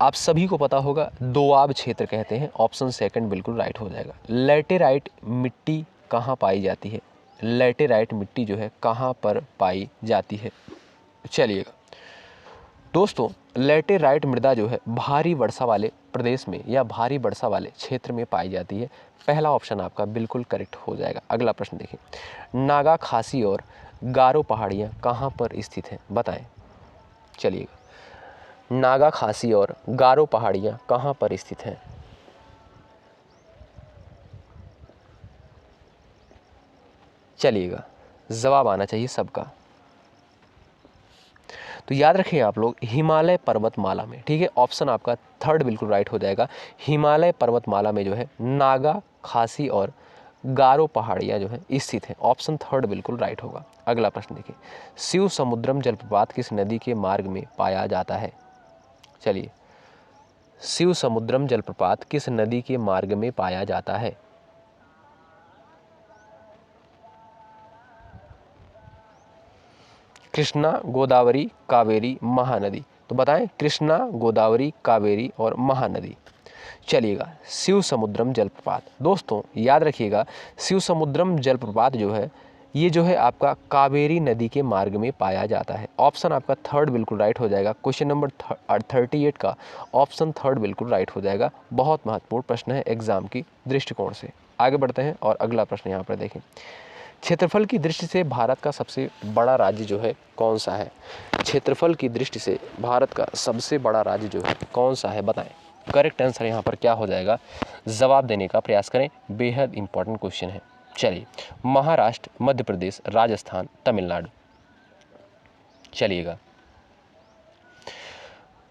आप सभी को पता होगा, दोआब क्षेत्र कहते हैं। ऑप्शन सेकंड बिल्कुल राइट हो जाएगा। लैटेराइट मिट्टी कहाँ पाई जाती है? लैटेराइट मिट्टी जो है कहाँ पर पाई जाती है? चलिएगा दोस्तों, लैटेराइट मृदा जो है भारी वर्षा वाले प्रदेश में या भारी वर्षा वाले क्षेत्र में पाई जाती है। पहला ऑप्शन आपका बिल्कुल करेक्ट हो जाएगा। अगला प्रश्न देखिए, नागा, खासी और गारो पहाड़ियाँ कहाँ पर स्थित हैं? बताएं। चलिएगा, नागा, खासी और गारो पहाड़ियाँ कहाँ पर स्थित हैं? चलिएगा, जवाब आना चाहिए सबका। तो याद रखिए आप लोग, हिमालय पर्वतमाला में। ठीक है, ऑप्शन आपका थर्ड बिल्कुल राइट हो जाएगा। हिमालय पर्वतमाला में जो है नागा, खासी और गारो पहाड़ियाँ जो है स्थित हैं। ऑप्शन थर्ड बिल्कुल राइट होगा। अगला प्रश्न देखिए, शिव समुद्रम जलप्रपात किस नदी के मार्ग में पाया जाता है? चलिए, शिव समुद्रम जलप्रपात किस नदी के मार्ग में पाया जाता है? कृष्णा, गोदावरी, कावेरी, महानदी। तो बताएं, कृष्णा, गोदावरी, कावेरी और महानदी। चलिएगा, शिव समुद्रम जलप्रपात। दोस्तों याद रखिएगा, शिव समुद्रम जलप्रपात जो है ये जो है आपका कावेरी नदी के मार्ग में पाया जाता है। ऑप्शन आपका थर्ड बिल्कुल राइट हो जाएगा। क्वेश्चन नंबर 38 का ऑप्शन थर्ड बिल्कुल राइट हो जाएगा। बहुत महत्वपूर्ण प्रश्न है एग्जाम की दृष्टिकोण से। आगे बढ़ते हैं और अगला प्रश्न यहाँ पर देखें, क्षेत्रफल की दृष्टि से भारत का सबसे बड़ा राज्य जो है कौन सा है? क्षेत्रफल की दृष्टि से भारत का सबसे बड़ा राज्य जो है कौन सा है? बताएं। करेक्ट आंसर यहाँ पर क्या हो जाएगा? जवाब देने का प्रयास करें, बेहद इंपॉर्टेंट क्वेश्चन है। चलिए, महाराष्ट्र, मध्य प्रदेश, राजस्थान, तमिलनाडु। चलिएगा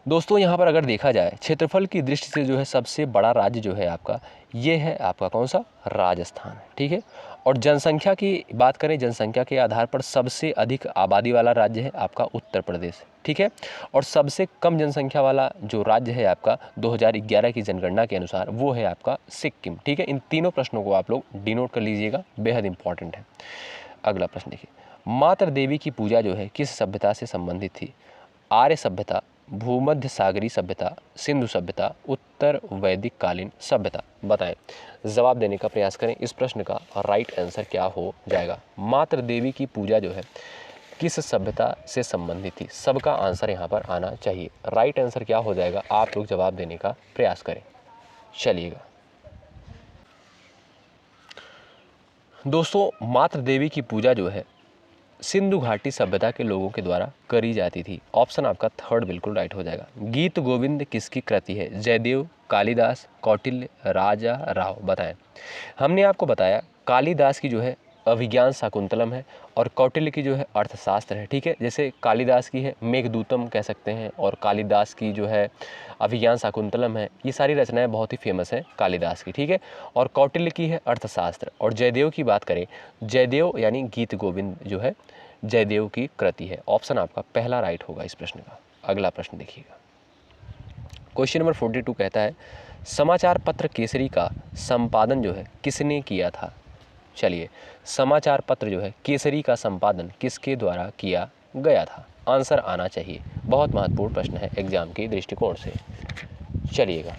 दोस्तों, यहाँ पर अगर देखा जाए क्षेत्रफल की दृष्टि से जो है सबसे बड़ा राज्य जो है आपका, ये है आपका कौन सा? राजस्थान। ठीक है, और जनसंख्या की बात करें, जनसंख्या के आधार पर सबसे अधिक आबादी वाला राज्य है आपका उत्तर प्रदेश। ठीक है, और सबसे कम जनसंख्या वाला जो राज्य है आपका 2011 की जनगणना के अनुसार, वो है आपका सिक्किम। ठीक है, इन तीनों प्रश्नों को आप लोग डिनोट कर लीजिएगा, बेहद इंपॉर्टेंट है। अगला प्रश्न देखिए, मातृ देवी की पूजा जो है किस सभ्यता से संबंधित थी? आर्य सभ्यता, भूमध्य सागरीय सभ्यता, सिंधु सभ्यता, उत्तर वैदिक कालीन सभ्यता। बताएं, जवाब देने का प्रयास करें। इस प्रश्न का राइट आंसर क्या हो जाएगा? मातृ देवी की पूजा जो है किस सभ्यता से संबंधित थी? सबका आंसर यहाँ पर आना चाहिए। राइट आंसर क्या हो जाएगा? आप लोग जवाब देने का प्रयास करें। चलिएगा दोस्तों, मातृ देवी की पूजा जो है सिंधु घाटी सभ्यता के लोगों के द्वारा करी जाती थी। ऑप्शन आपका थर्ड बिल्कुल राइट हो जाएगा। गीत गोविंद किसकी कृति है? जयदेव, कालिदास, कौटिल्य, राजा राव। बताएं। हमने आपको बताया कालिदास की जो है अभिज्ञान शाकुंतलम है और कौटिल्य की जो है अर्थशास्त्र है। ठीक है, जैसे कालिदास की है मेघदूतम कह सकते हैं और कालिदास की जो है अभिज्ञान शाकुंतलम है। ये सारी रचनाएं बहुत ही फेमस हैं कालिदास की। ठीक है, और कौटिल्य की है अर्थशास्त्र। और जयदेव की बात करें, जयदेव यानी गीत गोविंद जो है जयदेव की कृति है। ऑप्शन आपका पहला राइट होगा इस प्रश्न का। अगला प्रश्न देखिएगा, क्वेश्चन नंबर 42 कहता है, समाचार पत्र केसरी का संपादन जो है किसने किया था? चलिए, समाचार पत्र जो है केसरी का संपादन किसके द्वारा किया गया था? आंसर आना चाहिए। बहुत महत्वपूर्ण प्रश्न है एग्जाम के दृष्टिकोण से। चलिएगा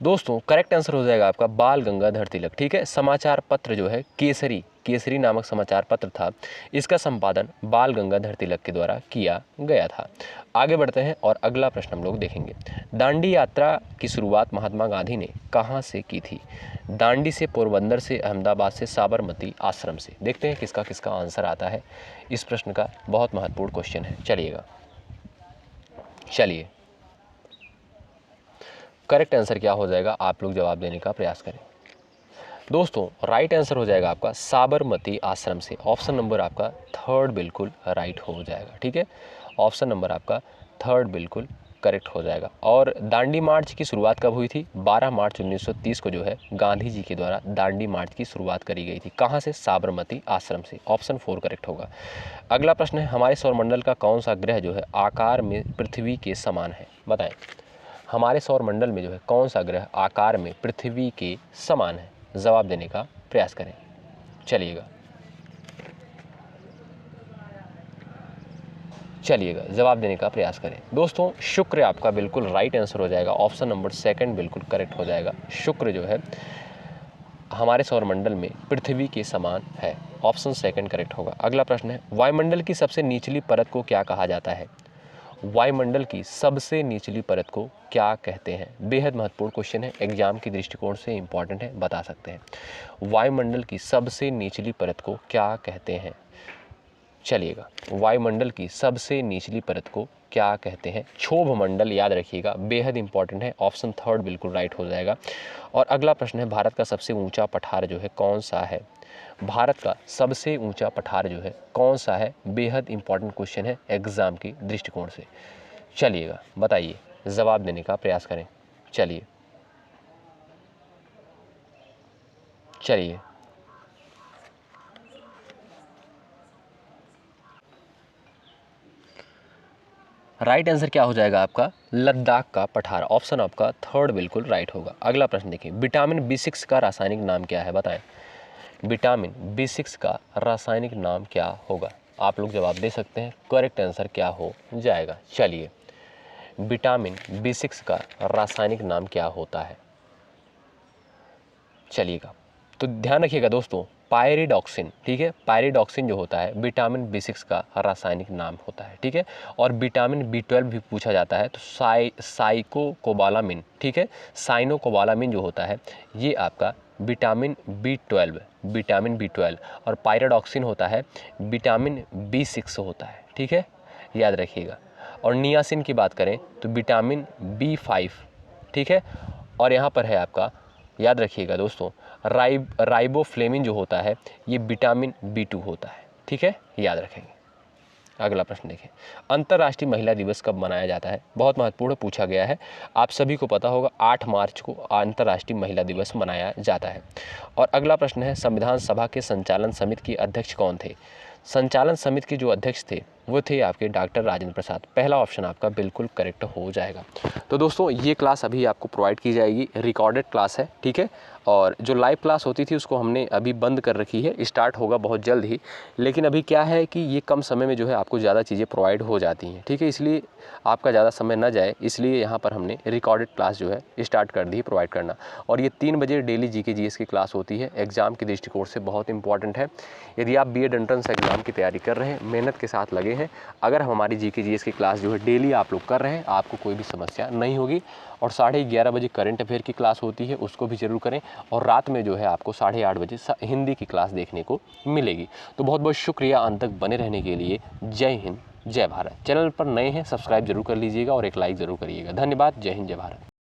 दोस्तों, करेक्ट आंसर हो जाएगा आपका बाल गंगाधर तिलक। ठीक है, समाचार पत्र जो है केसरी केसरी नामक समाचार पत्र था, इसका संपादन बाल गंगाधर तिलक के द्वारा किया गया था। आगे बढ़ते हैं और अगला प्रश्न हम लोग देखेंगे। दांडी यात्रा की शुरुआत महात्मा गांधी ने कहाँ से की थी? दांडी से, पोरबंदर से, अहमदाबाद से, साबरमती आश्रम से। देखते हैं किसका किसका आंसर आता है इस प्रश्न का, बहुत महत्वपूर्ण क्वेश्चन है। चलिए करेक्ट आंसर क्या हो जाएगा, आप लोग जवाब देने का प्रयास करें। दोस्तों राइट आंसर हो जाएगा आपका साबरमती आश्रम से। ऑप्शन नंबर आपका थर्ड बिल्कुल राइट हो जाएगा। ठीक है, ऑप्शन नंबर आपका थर्ड बिल्कुल करेक्ट हो जाएगा। और दांडी मार्च की शुरुआत कब हुई थी? 12 मार्च 1930 को जो है गांधी जी के द्वारा दांडी मार्च की शुरुआत करी गई थी। कहाँ से? साबरमती आश्रम से। ऑप्शन 4 करेक्ट होगा। अगला प्रश्न है, हमारे सौरमंडल का कौन सा ग्रह जो है आकार में पृथ्वी के समान है? बताएं, हमारे सौरमंडल में जो है कौन सा ग्रह आकार में पृथ्वी के समान है? जवाब देने का प्रयास करें। चलिएगा जवाब देने का प्रयास करें। दोस्तों शुक्र आपका बिल्कुल राइट आंसर हो जाएगा। ऑप्शन नंबर सेकंड बिल्कुल करेक्ट हो जाएगा। शुक्र जो है हमारे सौरमंडल में पृथ्वी के समान है। ऑप्शन सेकंड करेक्ट होगा। अगला प्रश्न है, वायुमंडल की सबसे निचली परत को क्या कहा जाता है? वायुमंडल की सबसे निचली परत को क्या कहते हैं? बेहद महत्वपूर्ण क्वेश्चन है, एग्जाम के दृष्टिकोण से इंपॉर्टेंट है, बता सकते हैं। वायुमंडल की सबसे निचली परत को क्या कहते हैं? चलिएगा, वायुमंडल की सबसे निचली परत को क्या कहते हैं? क्षोभ मंडल, याद रखिएगा, बेहद इंपॉर्टेंट है। ऑप्शन थर्ड बिल्कुल राइट हो जाएगा। और अगला प्रश्न है, भारत का सबसे ऊंचा पठार जो है कौन सा है? भारत का सबसे ऊंचा पठार जो है कौन सा है? बेहद इंपॉर्टेंट क्वेश्चन है एग्जाम के दृष्टिकोण से। चलिएगा बताइए, जवाब देने का प्रयास करें। चलिए राइट आंसर क्या हो जाएगा आपका? लद्दाख का पठार। ऑप्शन आपका थर्ड बिल्कुल राइट होगा। अगला प्रश्न देखिए, विटामिन B6 का रासायनिक नाम क्या है? बताएं, विटामिन B6 का रासायनिक नाम क्या होगा? आप लोग जवाब दे सकते हैं। करेक्ट आंसर क्या हो जाएगा? चलिए, विटामिन B6 का रासायनिक नाम क्या होता है? चलिएगा, तो ध्यान रखिएगा दोस्तों, पायरिडॉक्सिन। ठीक है, पायरिडॉक्सिन जो होता है विटामिन B6 का रासायनिक नाम होता है। ठीक है, और विटामिन B12 भी पूछा जाता है तो साइकोकोबालामिन। ठीक है, साइनोकोबालामिन जो होता है ये आपका विटामिन B12 और पायरिडॉक्सिन होता है विटामिन B6 होता है। ठीक है, याद रखिएगा। और नियासिन की बात करें तो विटामिन B5। ठीक है, और यहाँ पर है आपका, याद रखिएगा दोस्तों, राइबोफ्लेविन जो होता है ये विटामिन B2 होता है। ठीक है, याद रखेंगे। अगला प्रश्न देखें, अंतर्राष्ट्रीय महिला दिवस कब मनाया जाता है? बहुत महत्वपूर्ण पूछा गया है, आप सभी को पता होगा 8 मार्च को अंतर्राष्ट्रीय महिला दिवस मनाया जाता है। और अगला प्रश्न है, संविधान सभा के संचालन समिति के अध्यक्ष कौन थे? संचालन समिति के जो अध्यक्ष थे वो थे आपके डॉक्टर राजेंद्र प्रसाद। पहला ऑप्शन आपका बिल्कुल करेक्ट हो जाएगा। तो दोस्तों ये क्लास अभी आपको प्रोवाइड की जाएगी, रिकॉर्डेड क्लास है। ठीक है, और जो लाइव क्लास होती थी उसको हमने अभी बंद कर रखी है, स्टार्ट होगा बहुत जल्द ही। लेकिन अभी क्या है कि ये कम समय में जो है आपको ज़्यादा चीज़ें प्रोवाइड हो जाती हैं। ठीक है, इसलिए आपका ज़्यादा समय न जाए, इसलिए यहाँ पर हमने रिकॉर्डेड क्लास जो है स्टार्ट कर दी प्रोवाइड करना। और ये 3 बजे डेली GK GS की क्लास होती है, एग्जाम के दृष्टिकोण से बहुत इंपॉर्टेंट है। यदि आप B.Ed एंट्रेंस एग्जाम की तैयारी कर रहे हैं, मेहनत के साथ लगे हैं, अगर हमारी GK GS की क्लास जो है डेली आप लोग कर रहे हैं, आपको कोई भी समस्या नहीं होगी। और 11:30 बजे करंट अफेयर की क्लास होती है, उसको भी जरूर करें। और रात में जो है आपको 8:30 बजे हिंदी की क्लास देखने को मिलेगी। तो बहुत बहुत शुक्रिया अंत तक बने रहने के लिए। जय हिंद, जय भारत। चैनल पर नए हैं सब्सक्राइब जरूर कर लीजिएगा और एक लाइक ज़रूर करिएगा। धन्यवाद। जय हिंद, जय भारत।